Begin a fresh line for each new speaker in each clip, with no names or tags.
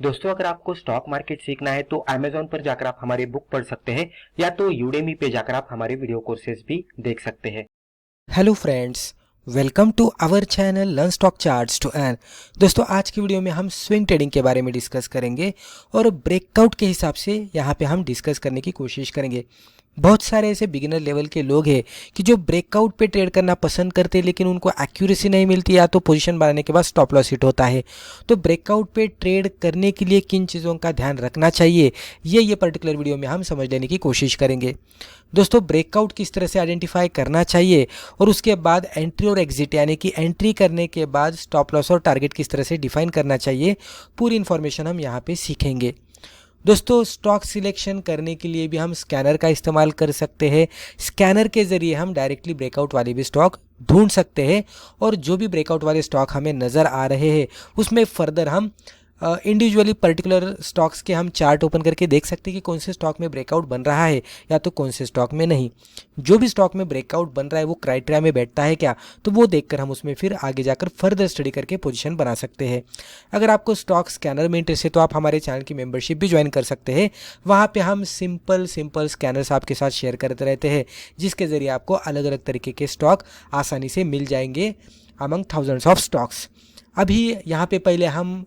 दोस्तों, अगर आपको स्टॉक मार्केट सीखना है तो Amazon पर जाकर आप हमारे बुक पढ़ सकते हैं या तो Udemy पे जाकर आप हमारे वीडियो कोर्सेज भी देख सकते हैं।
Hello friends, welcome to our channel learn stock charts to earn. दोस्तों, आज की वीडियो में हम स्विंग ट्रेडिंग के बारे में डिस्कस करेंगे और ब्रेकआउट के हिसाब से यहाँ पे हम डिस्कस करने की कोशिश करेंगे। बहुत सारे ऐसे बिगिनर लेवल के लोग हैं कि जो ब्रेकआउट पे ट्रेड करना पसंद करते हैं, लेकिन उनको एक्यूरेसी नहीं मिलती या तो पोजीशन बनाने के बाद स्टॉप लॉस हिट होता है। तो ब्रेकआउट पे ट्रेड करने के लिए किन चीज़ों का ध्यान रखना चाहिए, ये पर्टिकुलर वीडियो में हम समझ लेने की कोशिश करेंगे। दोस्तों, ब्रेकआउट किस तरह से आइडेंटिफाई करना चाहिए और उसके बाद एंट्री और एग्जिट, यानी कि एंट्री करने के बाद स्टॉप लॉस और टारगेट किस तरह से डिफाइन करना चाहिए, पूरी इन्फॉर्मेशन हम यहाँ पे सीखेंगे। दोस्तों, स्टॉक सिलेक्शन करने के लिए भी हम स्कैनर का इस्तेमाल कर सकते हैं। स्कैनर के ज़रिए हम डायरेक्टली ब्रेकआउट वाले भी स्टॉक ढूंढ सकते हैं और जो भी ब्रेकआउट वाले स्टॉक हमें नज़र आ रहे हैं उसमें फर्दर हम इंडिविजुअली पर्टिकुलर स्टॉक्स के हम चार्ट ओपन करके देख सकते हैं कि कौन से स्टॉक में ब्रेकआउट बन रहा है या तो कौन से स्टॉक में नहीं। जो भी स्टॉक में ब्रेकआउट बन रहा है वो क्राइटेरिया में बैठता है क्या, तो वो देखकर हम उसमें फिर आगे जाकर फर्दर स्टडी करके पोजीशन बना सकते हैं। अगर आपको स्टॉक स्कैनर में इंटरेस्ट है तो आप हमारे चैनल की मेंबरशिप भी ज्वाइन कर सकते हैं। वहाँ पे हम सिंपल स्कैनर्स आपके साथ शेयर करते रहते हैं, जिसके ज़रिए आपको अलग अलग तरीके के स्टॉक आसानी से मिल जाएंगे अमंग थाउजेंड्स ऑफ स्टॉक्स। अभी यहाँ पे पहले हम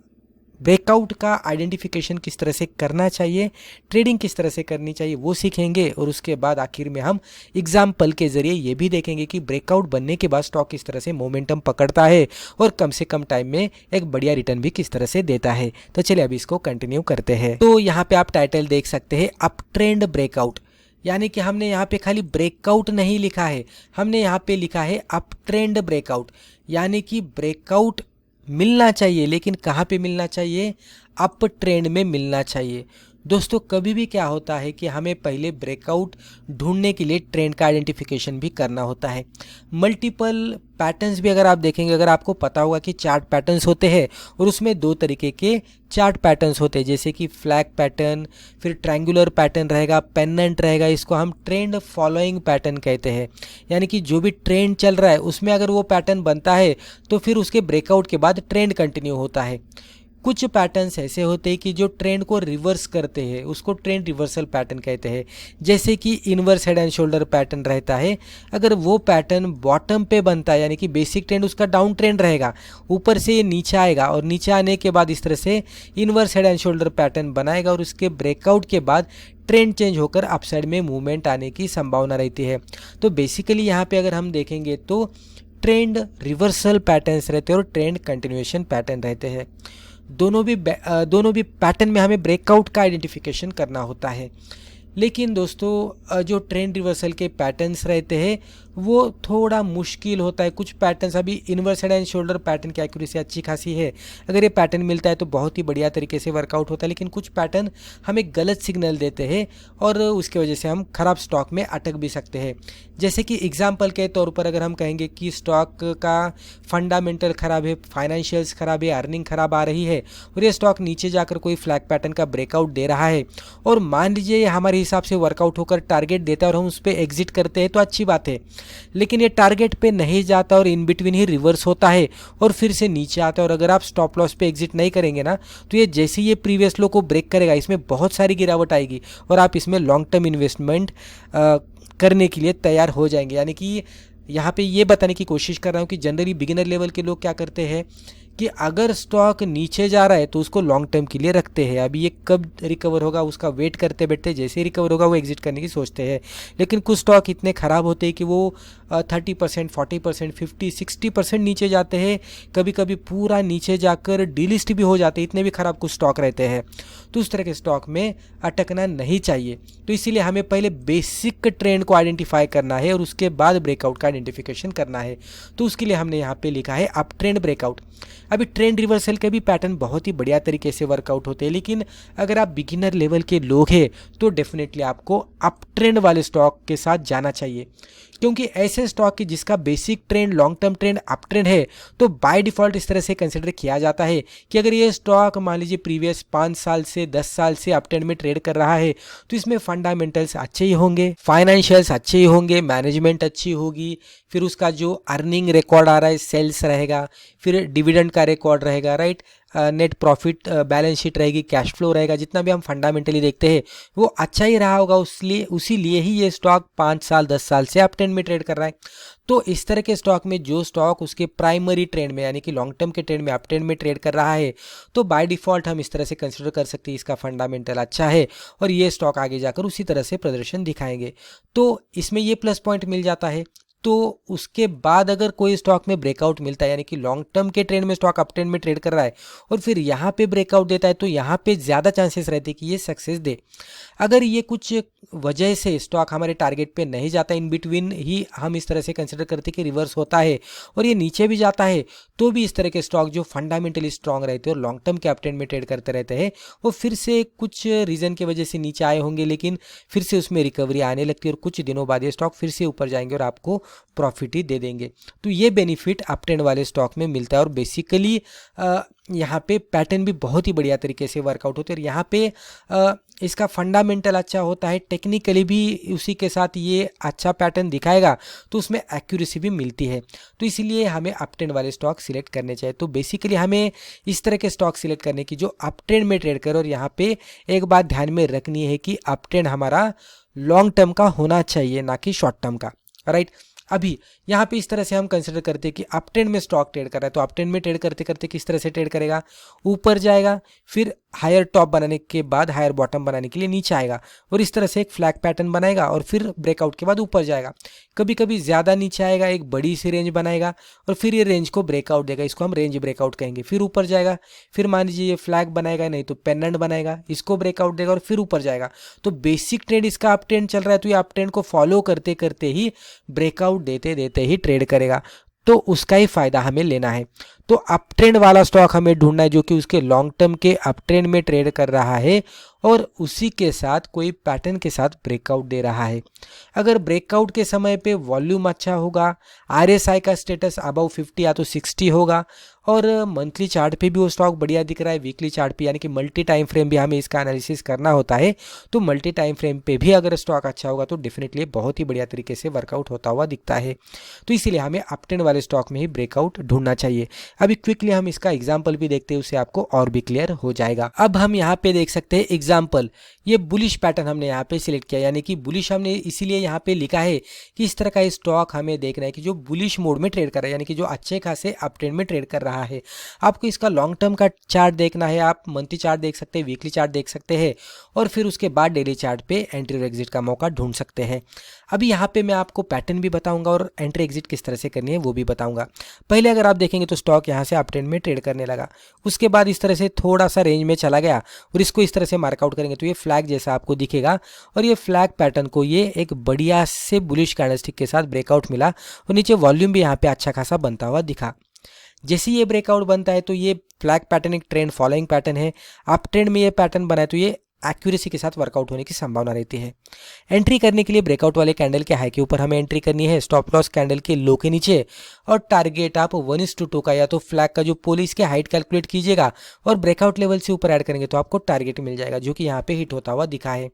ब्रेकआउट का आइडेंटिफिकेशन किस तरह से करना चाहिए, ट्रेडिंग किस तरह से करनी चाहिए वो सीखेंगे और उसके बाद आखिर में हम एग्जाम्पल के ज़रिए ये भी देखेंगे कि ब्रेकआउट बनने के बाद स्टॉक किस तरह से मोमेंटम पकड़ता है और कम से कम टाइम में एक बढ़िया रिटर्न भी किस तरह से देता है। तो चलिए अभी इसको कंटिन्यू करते हैं। तो यहाँ पे आप टाइटल देख सकते हैं, अप ट्रेंड ब्रेकआउट, यानी कि हमने यहाँ पे खाली ब्रेकआउट नहीं लिखा है, हमने यहाँ पे लिखा है अप ट्रेंड ब्रेकआउट, यानी कि ब्रेकआउट मिलना चाहिए, लेकिन कहाँ पे मिलना चाहिए, अप ट्रेंड में मिलना चाहिए। दोस्तों, कभी भी क्या होता है कि हमें पहले ब्रेकआउट ढूंढने के लिए ट्रेंड का आइडेंटिफिकेशन भी करना होता है। मल्टीपल पैटर्न्स भी अगर आप देखेंगे, अगर आपको पता होगा कि चार्ट पैटर्न्स होते हैं और उसमें दो तरीके के चार्ट पैटर्न्स होते हैं, जैसे कि फ्लैग पैटर्न, फिर ट्रायंगुलर पैटर्न रहेगा, पेंडेंट रहेगा, इसको हम ट्रेंड फॉलोइंग पैटर्न कहते हैं। यानी कि जो भी ट्रेंड चल रहा है उसमें अगर वो पैटर्न बनता है तो फिर उसके ब्रेकआउट के बाद ट्रेंड कंटिन्यू होता है। कुछ पैटर्न्स ऐसे होते हैं कि जो ट्रेंड को रिवर्स करते हैं, उसको ट्रेंड रिवर्सल पैटर्न कहते हैं। जैसे कि inverse head and shoulder pattern रहता है, अगर वो पैटर्न बॉटम पे बनता है, यानी कि बेसिक ट्रेंड उसका डाउन ट्रेंड रहेगा, ऊपर से ये नीचे आएगा और नीचे आने के बाद इस तरह से inverse head and shoulder pattern बनाएगा और उसके ब्रेकआउट के बाद ट्रेंड चेंज होकर अपसाइड में मूवमेंट आने की संभावना रहती है। तो बेसिकली यहाँ पे अगर हम देखेंगे तो ट्रेंड रिवर्सल पैटर्न्स रहते हैं और ट्रेंड कंटिन्यूएशन पैटर्न रहते हैं। दोनों भी पैटर्न में हमें ब्रेकआउट का आइडेंटिफिकेशन करना होता है। लेकिन दोस्तों, जो ट्रेंड रिवर्सल के पैटर्न्स रहते हैं वो थोड़ा मुश्किल होता है। कुछ पैटर्न्स, अभी inverse head and shoulder pattern की एक्यूरेसी अच्छी खासी है, अगर ये पैटर्न मिलता है तो बहुत ही बढ़िया तरीके से वर्कआउट होता है। लेकिन कुछ पैटर्न हमें गलत सिग्नल देते हैं और उसके वजह से हम खराब स्टॉक में अटक भी सकते हैं। जैसे कि एग्जाम्पल के तौर पर अगर हम कहेंगे कि स्टॉक का फंडामेंटल खराब है, फाइनेंशियल्स खराब है, अर्निंग खराब आ रही है और ये स्टॉक नीचे जाकर कोई फ्लैग पैटर्न का ब्रेकआउट दे रहा है और मान लीजिए हमारे हिसाब से वर्कआउट होकर टारगेट देता है और हम उस पर एग्जिट करते हैं तो अच्छी बात है। लेकिन ये टारगेट पे नहीं जाता और इन बिटवीन ही रिवर्स होता है और फिर से नीचे आता है और अगर आप स्टॉप लॉस पे एग्जिट नहीं करेंगे ना, तो ये जैसे ये प्रीवियस लो को ब्रेक करेगा, इसमें बहुत सारी गिरावट आएगी और आप इसमें लॉन्ग टर्म इन्वेस्टमेंट करने के लिए तैयार हो जाएंगे। यानी कि यहाँ पे ये बताने की कोशिश कर रहा हूँ कि जनरली बिगिनर लेवल के लोग क्या करते हैं कि अगर स्टॉक नीचे जा रहा है तो उसको लॉन्ग टर्म के लिए रखते हैं, अभी ये कब रिकवर होगा उसका वेट करते बैठते, जैसे ही रिकवर होगा वो एग्जिट करने की सोचते हैं। लेकिन कुछ स्टॉक इतने ख़राब होते हैं कि वो 30%, 40%, 50, 60% नीचे जाते हैं, कभी कभी पूरा नीचे जाकर डीलिस्ट भी हो जाते हैं, इतने भी ख़राब कुछ स्टॉक रहते हैं। तो उस तरह के स्टॉक में अटकना नहीं चाहिए। तो इसीलिए हमें पहले बेसिक ट्रेंड को आइडेंटिफाई करना है और उसके बाद ब्रेकआउट का आइडेंटिफिकेशन करना है। तो उसके लिए हमने यहाँ पे लिखा है अप ट्रेंड ब्रेकआउट। अभी ट्रेंड रिवर्सल के भी पैटर्न बहुत ही बढ़िया तरीके से वर्कआउट होते हैं, लेकिन अगर आप बिगिनर लेवल के लोग हैं तो डेफिनेटली आपको अप ट्रेंड वाले स्टॉक के साथ जाना चाहिए, क्योंकि ऐसे स्टॉक की जिसका basic trend long term trend up trend है तो बाय डिफ़ॉल्ट इस तरह से कंसिडर किया जाता है कि अगर ये स्टॉक मान लीजिए प्रीवियस 5 साल से 10 साल से अप ट्रेंड में ट्रेड कर रहा है तो इसमें फंडामेंटल्स अच्छे ही होंगे, फाइनेंशियल्स अच्छे ही होंगे, मैनेजमेंट अच्छी होगी, फिर उसका जो अर्निंग रिकॉर्ड आ रहा है सेल्स रहेगा, फिर डिविडेंड का रिकॉर्ड रहेगा, right. Net profit, balance sheet रहेगी, कैश फ्लो रहेगा, जितना भी हम फंडामेंटली देखते हैं वो अच्छा ही रहा होगा, उसी लिए ही ये स्टॉक 5 साल 10 साल से अप ट्रेंड में ट्रेड कर रहा है। तो इस तरह के स्टॉक में जो स्टॉक उसके प्राइमरी ट्रेंड में यानी कि लॉन्ग टर्म के ट्रेंड में अप ट्रेंड में ट्रेड कर रहा है, तो बाय डिफॉल्ट हम इस तरह से कंसिडर कर सकते हैं इसका फंडामेंटल अच्छा है और ये स्टॉक आगे जाकर उसी तरह से प्रदर्शन दिखाएंगे। तो इसमें ये प्लस पॉइंट मिल जाता है। तो उसके बाद अगर कोई स्टॉक में ब्रेकआउट मिलता है यानी कि लॉन्ग टर्म के ट्रेंड में स्टॉक अप ट्रेंड में ट्रेड कर रहा है और फिर यहाँ पे ब्रेकआउट देता है, तो यहाँ पे ज़्यादा चांसेस रहते हैं कि ये सक्सेस दे। अगर ये कुछ वजह से स्टॉक हमारे टारगेट पे नहीं जाता, इन बिटवीन ही हम इस तरह से कंसिडर करते हैं कि रिवर्स होता है और ये नीचे भी जाता है, तो भी इस तरह के स्टॉक जो फंडामेंटली स्ट्रांग रहते हैं और लॉन्ग टर्म के अप ट्रेंड में ट्रेड करते रहते हैं, वो फिर से कुछ रीज़न की वजह से नीचे आए होंगे, लेकिन फिर से उसमें रिकवरी आने लगती है और कुछ दिनों बाद ये स्टॉक फिर से ऊपर जाएंगे और आपको प्रॉफिट ही दे देंगे। तो ये बेनिफिट अप ट्रेंड वाले स्टॉक में मिलता है और बेसिकली यहाँ पे पैटर्न भी बहुत ही बढ़िया तरीके से वर्कआउट होते हैं और यहाँ पे इसका फंडामेंटल अच्छा होता है, टेक्निकली भी उसी के साथ ये अच्छा पैटर्न दिखाएगा, तो उसमें एक्यूरेसी भी मिलती है। तो इसीलिए हमें अप ट्रेंड वाले स्टॉक सिलेक्ट करने चाहिए। तो बेसिकली हमें इस तरह के स्टॉक सिलेक्ट करने की जो अप ट्रेंड में ट्रेड करे, और यहाँ पे एक बात ध्यान में रखनी है कि अप ट्रेंड हमारा लॉन्ग टर्म का होना चाहिए, ना कि शॉर्ट टर्म का, राइट। अभी यहाँ पे इस तरह से हम कंसिडर करते हैं कि अप ट्रेंड में स्टॉक ट्रेड कर रहा है, तो अप ट्रेंड में ट्रेड करते करते किस तरह से ट्रेड करेगा, ऊपर जाएगा, फिर हायर टॉप बनाने के बाद हायर बॉटम बनाने के लिए नीचे आएगा और इस तरह से एक फ्लैग पैटर्न बनाएगा और फिर ब्रेकआउट के बाद ऊपर जाएगा। कभी कभी ज़्यादा नीचे आएगा, एक बड़ी सी रेंज बनाएगा और फिर ये रेंज को ब्रेकआउट देगा, इसको हम रेंज ब्रेकआउट कहेंगे, फिर ऊपर जाएगा, फिर मान लीजिए ये फ्लैग बनाएगा, नहीं तो पेंडेंट बनाएगा, इसको ब्रेकआउट देगा और फिर ऊपर जाएगा। तो बेसिक ट्रेंड इसका अप ट्रेंड चल रहा है, तो ये अप ट्रेंड को फॉलो करते करते ही ब्रेकआउट देते देते ही ट्रेड करेगा, तो उसका ही फायदा हमें लेना है। तो अप ट्रेंड वाला स्टॉक हमें ढूंढना है जो कि उसके लॉन्ग टर्म के अप ट्रेंड में ट्रेड कर रहा है और उसी के साथ कोई पैटर्न के साथ ब्रेकआउट दे रहा है। अगर ब्रेकआउट के समय पे वॉल्यूम अच्छा होगा, आरएसआई का स्टेटस अबव 50 या तो 60 होगा और मंथली चार्ट पे भी वो स्टॉक बढ़िया दिख रहा है, वीकली चार्ट पे यानी कि मल्टी टाइम फ्रेम भी हमें इसका एनालिसिस करना होता है, तो मल्टी टाइम फ्रेम पे भी अगर स्टॉक अच्छा होगा तो डेफिनेटली बहुत ही बढ़िया तरीके से वर्कआउट होता हुआ दिखता है। तो इसीलिए हमें अप ट्रेंड वाले स्टॉक में ही ब्रेकआउट ढूंढना चाहिए। अभी क्विकली हम इसका एग्जाम्पल भी देखते हैं, उससे आपको और भी क्लियर हो जाएगा। अब हम यहाँ पे देख सकते हैं एग्जाम्पल, ये बुलिश पैटर्न हमने यहाँ पे सिलेक्ट किया, यानी कि बुलिश हमने इसीलिए यहाँ पे लिखा है कि इस तरह का स्टॉक हमें देखना है कि जो बुलिश मोड में ट्रेड कर रहा है, यानी कि जो अच्छे खासे अप ट्रेंड में ट्रेड कर रहा है। आपको इसका लॉन्ग टर्म का चार्ट देखना है, आप मंथली चार्ट देख सकते हैं, वीकली चार्ट देख सकते हैं और फिर उसके बाद डेली चार्ट पे एंट्री और एग्जिट का मौका ढूंढ सकते हैं। अभी यहाँ पे मैं आपको पैटर्न भी बताऊंगा और एंट्री एग्जिट किस तरह से करनी है वो भी बताऊंगा। पहले अगर आप देखेंगे तो स्टॉक यहाँ से अप ट्रेंड में ट्रेड करने लगा, उसके बाद इस तरह से थोड़ा सा रेंज में चला गया और इसको इस तरह से मार्कआउट करेंगे तो ये फ्लैग जैसा आपको दिखेगा और ये फ्लैग पैटर्न को ये एक बढ़िया से बुलिश कैंडलस्टिक के साथ ब्रेकआउट मिला और नीचे वॉल्यूम भी यहाँ पे अच्छा खासा बनता हुआ दिखा। जैसे ये ब्रेकआउट बनता है तो ये फ्लैग पैटर्न एक ट्रेंड फॉलोइंग पैटर्न है, अप ट्रेंड में ये पैटर्न बना है तो ये एक्यूरेसी के साथ वर्कआउट होने की संभावना रहती है। एंट्री करने के लिए ब्रेकआउट वाले कैंडल के हाई के ऊपर हमें एंट्री करनी है, स्टॉप लॉस कैंडल के लो के नीचे और टारगेट आप 1:2 का या तो फ्लैग का जो पोल इसके हाइट कैलकुलेट कीजिएगा और ब्रेकआउट लेवल से ऊपर ऐड करेंगे तो आपको टारगेट मिल जाएगा जो कि यहाँ पे हिट होता हुआ दिखा है।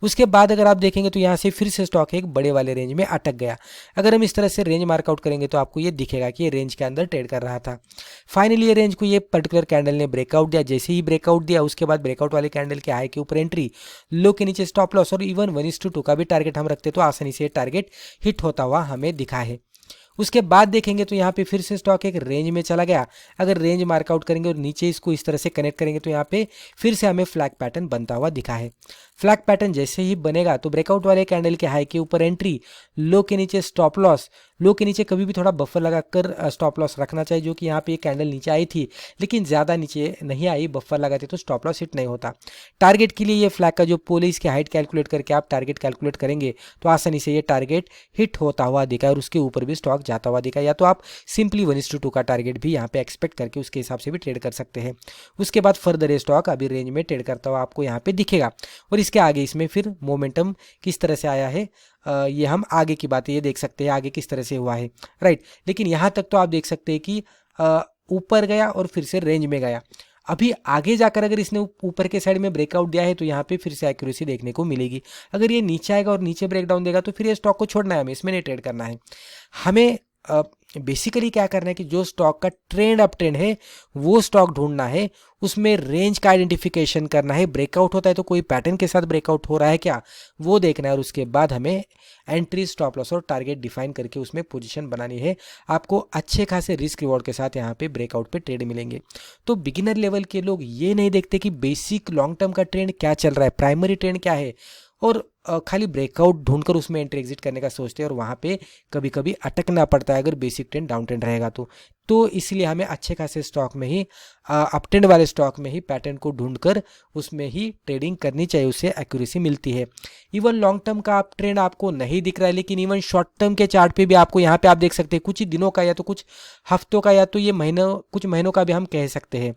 उसके बाद अगर आप देखेंगे तो यहाँ से फिर से स्टॉक एक बड़े वाले रेंज में अटक गया। अगर हम इस तरह से रेंज मार्कआउट करेंगे तो आपको ये दिखेगा कि ये रेंज के अंदर ट्रेड कर रहा था। फाइनली ये रेंज को ये पर्टिकुलर कैंडल ने ब्रेकआउट दिया, जैसे ही ब्रेकआउट दिया उसके बाद ब्रेकआउट वाले कैंडल के हाई के ऊपर एंट्री, लो के नीचे स्टॉप लॉस और इवन 1:2 का भी टारगेट हम रखते तो आसानी से टारगेट हिट होता हुआ हमें दिखा है। उसके बाद देखेंगे तो यहाँ पे फिर से स्टॉक एक रेंज में चला गया। अगर रेंज मार्कआउट करेंगे और नीचे इसको इस तरह से कनेक्ट करेंगे तो यहाँ पे फिर से हमें फ्लैग पैटर्न बनता हुआ दिखा है। फ्लैग पैटर्न जैसे ही बनेगा तो ब्रेकआउट वाले कैंडल के हाई के ऊपर एंट्री, लो के नीचे स्टॉप लॉस, लो के नीचे कभी भी थोड़ा बफर लगाकर स्टॉप लॉस रखना चाहिए, जो कि यहाँ पे ये कैंडल नीचे आई थी लेकिन ज़्यादा नीचे नहीं आई, बफर लगाते तो स्टॉप लॉस हिट नहीं होता। टारगेट के लिए ये फ्लैग का जो पोल है इसकी हाइट कैलकुलेट करके आप टारगेट कैलकुलेट करेंगे तो आसानी से ये टारगेट हिट होता हुआ दिखा और उसके ऊपर भी स्टॉक जाता हुआ दिखा, या तो आप सिंपली 1:2 का टारगेट भी यहाँ पे एक्सपेक्ट करके उसके हिसाब से भी ट्रेड कर सकते हैं। उसके बाद फर्दर ये स्टॉक अभी रेंज में ट्रेड करता हुआ आपको यहाँ पे दिखेगा और इसके आगे इसमें फिर मोमेंटम किस तरह से आया है ये हम आगे की बात ये देख सकते हैं आगे किस तरह से हुआ है, राइट। लेकिन यहाँ तक तो आप देख सकते हैं कि ऊपर गया और फिर से रेंज में गया। अभी आगे जाकर अगर इसने ऊपर के साइड में ब्रेकआउट दिया है तो यहाँ पे फिर से एक्यूरेसी देखने को मिलेगी। अगर ये नीचे आएगा और नीचे ब्रेकडाउन देगा तो फिर ये स्टॉक को छोड़ना है, हमें इसमें नहीं ट्रेड करना है। हमें बेसिकली क्या करना है कि जो स्टॉक का ट्रेंड अप ट्रेंड है वो स्टॉक ढूंढना है, उसमें रेंज का आइडेंटिफिकेशन करना है, ब्रेकआउट होता है तो कोई पैटर्न के साथ ब्रेकआउट हो रहा है क्या वो देखना है, और उसके बाद हमें एंट्री, स्टॉप लॉस और टारगेट डिफाइन करके उसमें पोजीशन बनानी है। आपको अच्छे खासे रिस्क रिवॉर्ड के साथ यहाँ पे ब्रेकआउट पे ट्रेड मिलेंगे। तो बिगिनर लेवल के लोग ये नहीं देखते कि बेसिक लॉन्ग टर्म का ट्रेंड क्या चल रहा है, प्राइमरी ट्रेंड क्या है, और खाली ब्रेकआउट ढूंढकर उसमें एंट्री एग्जिट करने का सोचते हैं, और वहाँ पे कभी कभी अटकना पड़ता है अगर बेसिक ट्रेंड डाउन ट्रेंड रहेगा तो इसलिए हमें अच्छे खासे स्टॉक में ही, अप ट्रेंड वाले स्टॉक में ही पैटर्न को ढूंढकर उसमें ही ट्रेडिंग करनी चाहिए, उससे एक्यूरेसी मिलती है। इवन लॉन्ग टर्म का आप ट्रेंड आपको नहीं दिख रहा है, लेकिन इवन शॉर्ट टर्म के चार्ट पे भी आपको यहाँ पे आप देख सकते हैं कुछ ही दिनों का या तो कुछ हफ्तों का या तो ये महीनों, कुछ महीनों का भी हम कह सकते हैं।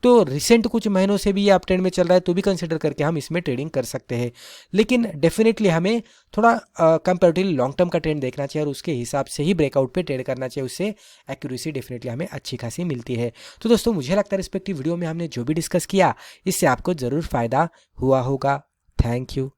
तो रिसेंट कुछ महीनों से भी ये अप ट्रेंड में चल रहा है तो भी कंसिडर करके हम इसमें ट्रेडिंग कर सकते हैं। लेकिन डेफिनेटली हमें थोड़ा कंपैरेटिवली लॉन्ग टर्म का ट्रेंड देखना चाहिए और उसके हिसाब से ही ब्रेकआउट पे ट्रेड करना चाहिए, उससे एक्यूरेसी डेफिनेटली हमें अच्छी खासी मिलती है। तो दोस्तों मुझे लगता है रिस्पेक्टिव वीडियो में हमने जो भी डिस्कस किया इससे आपको ज़रूर फ़ायदा हुआ होगा। Thank you.